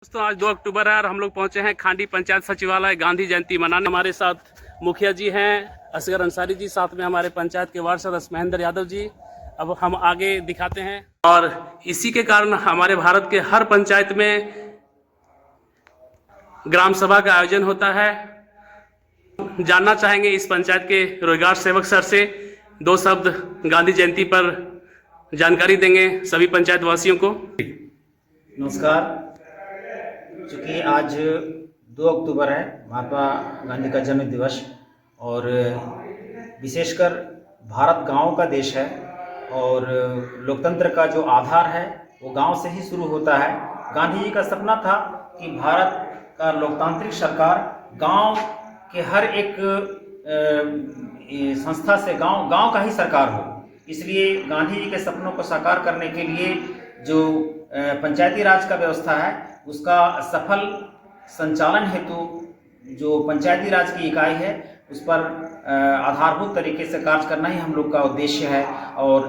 दोस्तों आज 2 अक्टूबर है और हम लोग पहुंचे हैं खांडी पंचायत सचिवालय गांधी जयंती मनाने। हमारे साथ मुखिया जी हैं असगर अंसारी जी, साथ में हमारे पंचायत के वार्ड सदस्य महेंद्र यादव जी। अब हम आगे दिखाते हैं और इसी के कारण हमारे भारत के हर पंचायत में ग्राम सभा का आयोजन होता है। जानना चाहेंगे इस पंचायत के रोजगार सेवक सर से 2 शब्द गांधी जयंती पर जानकारी देंगे सभी पंचायत वासियों को। नमस्कार। चूँकि आज 2 अक्टूबर है महात्मा गांधी का जन्म दिवस और विशेषकर भारत गांव का देश है और लोकतंत्र का जो आधार है वो गांव से ही शुरू होता है। गांधी जी का सपना था कि भारत का लोकतांत्रिक सरकार गांव के हर एक संस्था से गांव का ही सरकार हो। इसलिए गांधी जी के सपनों को साकार करने के लिए जो पंचायती राज का व्यवस्था है उसका सफल संचालन हेतु जो पंचायती राज की इकाई है उस पर आधारभूत तरीके से कार्य करना ही हम लोग का उद्देश्य है और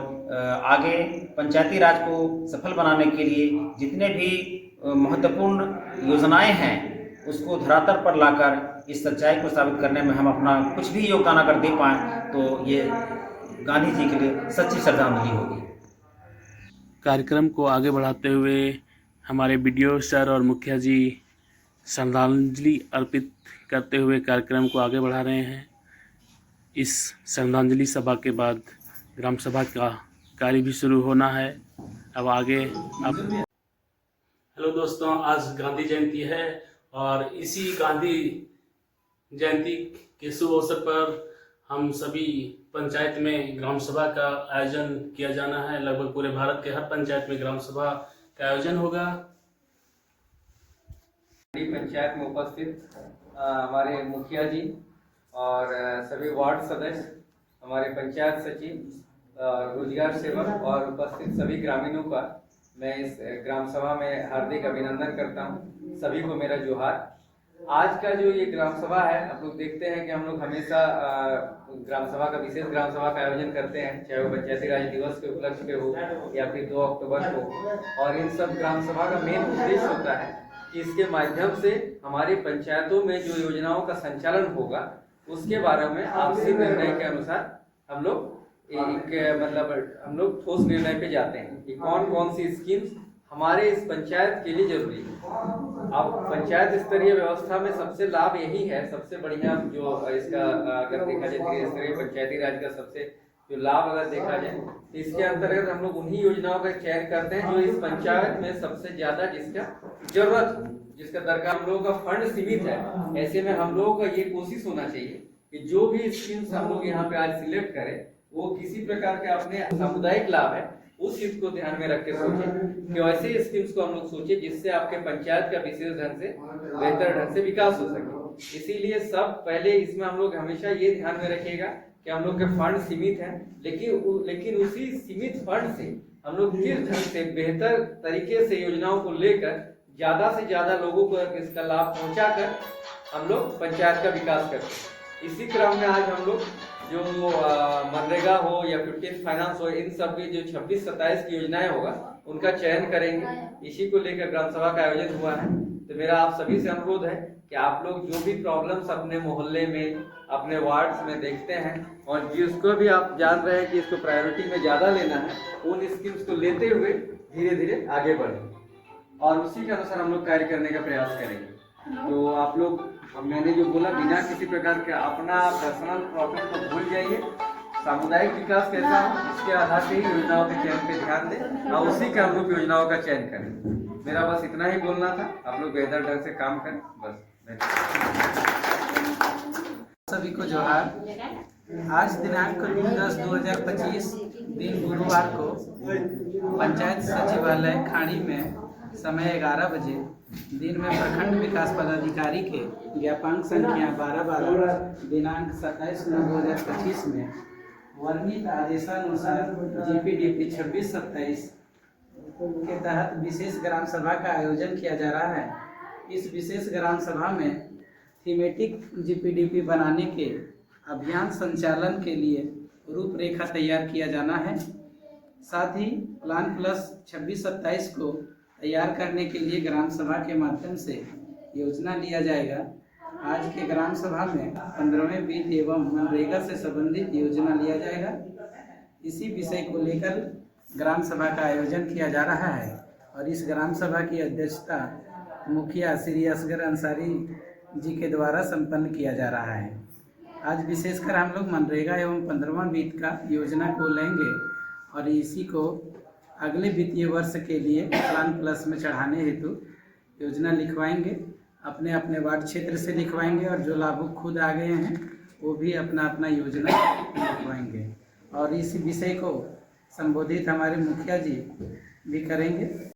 आगे पंचायती राज को सफल बनाने के लिए जितने भी महत्वपूर्ण योजनाएं हैं उसको धरातल पर लाकर इस सच्चाई को साबित करने में हम अपना कुछ भी योगदान अगर दे पाएँ तो ये गांधी जी के लिए सच्ची श्रद्धांजलि होगी। कार्यक्रम को आगे बढ़ाते हुए हमारे बीडीओ सर और मुखिया जी श्रद्धांजलि अर्पित करते हुए कार्यक्रम को आगे बढ़ा रहे हैं। इस श्रद्धांजलि सभा के बाद ग्राम सभा का कार्य भी शुरू होना है। अब आगे हेलो दोस्तों, आज गांधी जयंती है और इसी गांधी जयंती के शुभ अवसर पर हम सभी पंचायत में ग्राम सभा का आयोजन किया जाना है। लगभग पूरे भारत के हर पंचायत में ग्राम सभा का आयोजन होगा। पंचायत में उपस्थित हमारे मुखिया जी और सभी वार्ड सदस्य, हमारे पंचायत सचिव, रोजगार सेवक और उपस्थित सभी ग्रामीणों का मैं इस ग्राम सभा में हार्दिक अभिनंदन करता हूं। सभी को मेरा जोहार। आज का जो ये ग्राम सभा है, आप लोग देखते हैं कि हम लोग हमेशा ग्राम सभा का विशेष ग्राम सभा का आयोजन करते हैं, चाहे वो पंचायती राज दिवस के उपलक्ष्य पे हो या फिर 2 अक्टूबर को। और इन सब ग्राम सभा का मेन उद्देश्य होता है कि इसके माध्यम से हमारी पंचायतों में जो योजनाओं का संचालन होगा उसके बारे में आपसी निर्णय के अनुसार हम लोग हम लोग ठोस निर्णय पे जाते हैं कि कौन कौन सी स्कीम्स हमारे इस पंचायत के लिए जरूरी है। अब पंचायत स्तरीय व्यवस्था में सबसे लाभ यही है, सबसे बढ़िया जो इसका अगर देखा जाए त्रिस्तरीय पंचायती राज का सबसे जो लाभ अगर देखा जाए तो इसके अंतर्गत हम लोग उन्हीं योजनाओं का चयन करते हैं जो इस पंचायत में सबसे ज्यादा जिसका जरूरत हो, जिसका दरकार। हम लोगों का फंड सीमित है, ऐसे में हम लोगों का ये कोशिश होना चाहिए कि जो भी स्कीम्स हम लोग यहाँ पे आज सिलेक्ट करें वो किसी प्रकार के अपने सामुदायिक लाभ है उस चीज को ध्यान में रख के सोचे कि ऐसे स्कीम्स को हम लोग सोचे जिससे आपके पंचायत का विशेष ढंग से बेहतर ढंग से विकास हो सके। इसीलिए सब पहले इसमें हम लोग हमेशा ये ध्यान में रखिएगा कि हम लोग के फंड सीमित है, लेकिन उसी सीमित फंड से हम लोग किस ढंग से बेहतर तरीके से योजनाओं को लेकर ज्यादा से ज्यादा लोगों को इसका लाभ पहुंचाकर हम लोग पंचायत का विकास करते हैं। इसी क्रम में आज हम लोग जो मनरेगा हो या 15th फाइनेंस हो, इन सब की जो 26-27 की योजनाएं होगा उनका चयन करेंगे। इसी को लेकर ग्राम सभा का आयोजन हुआ है। तो मेरा आप सभी से अनुरोध है कि आप लोग जो भी प्रॉब्लम्स अपने मोहल्ले में, अपने वार्ड्स में देखते हैं और जिसको भी आप जान रहे हैं कि इसको प्रायोरिटी में ज्यादा लेना है, उन स्कीम्स को लेते हुए धीरे धीरे आगे बढ़ें और उसी के अनुसार हम लोग कार्य करने का प्रयास करेंगे। तो आप लोग, मैंने जो बोला, बिना किसी प्रकार के अपना पर्सनल प्रॉफिट को भूल जाइए। सामुदायिक विकास कैसा हो इसके आधार से ही योजनाओं के चयन पे ध्यान दें और उसी के अनुरूप योजनाओं का चयन करें। मेरा बस इतना ही बोलना था। आप लोग बेहतर ढंग से काम करें। बस सभी को जोहार। आज दिनांक 10/10/2025 दिन गुरुवार को पंचायत सचिवालय खाड़ी में समय 11 बजे दिन में प्रखंड विकास पदाधिकारी के ज्ञापांक संख्या 12/12 दिनांक 27/9/2025 में वर्णित आदेशानुसार GPDP 26-27 के तहत विशेष ग्राम सभा का आयोजन किया जा रहा है। इस विशेष ग्राम सभा में थीमेटिक GPDP बनाने के अभियान संचालन के लिए रूपरेखा तैयार किया जाना है। साथ ही प्लान प्लस 26-27 को तैयार करने के लिए ग्राम सभा के माध्यम से योजना लिया जाएगा। आज के ग्राम सभा में 15वें वित्त एवं मनरेगा से संबंधित योजना लिया जाएगा। इसी विषय को लेकर ग्राम सभा का आयोजन किया जा रहा है और इस ग्राम सभा की अध्यक्षता मुखिया श्री असगर अंसारी जी के द्वारा संपन्न किया जा रहा है। आज विशेषकर हम लोग मनरेगा एवं 15वां वित्त का योजना को लेंगे और इसी को अगले वित्तीय वर्ष के लिए प्लान प्लस में चढ़ाने हेतु योजना लिखवाएंगे। अपने अपने वार्ड क्षेत्र से लिखवाएंगे और जो लाभुक खुद आ गए हैं वो भी अपना अपना योजना लिखवाएंगे और इस विषय को संबोधित हमारे मुखिया जी भी करेंगे।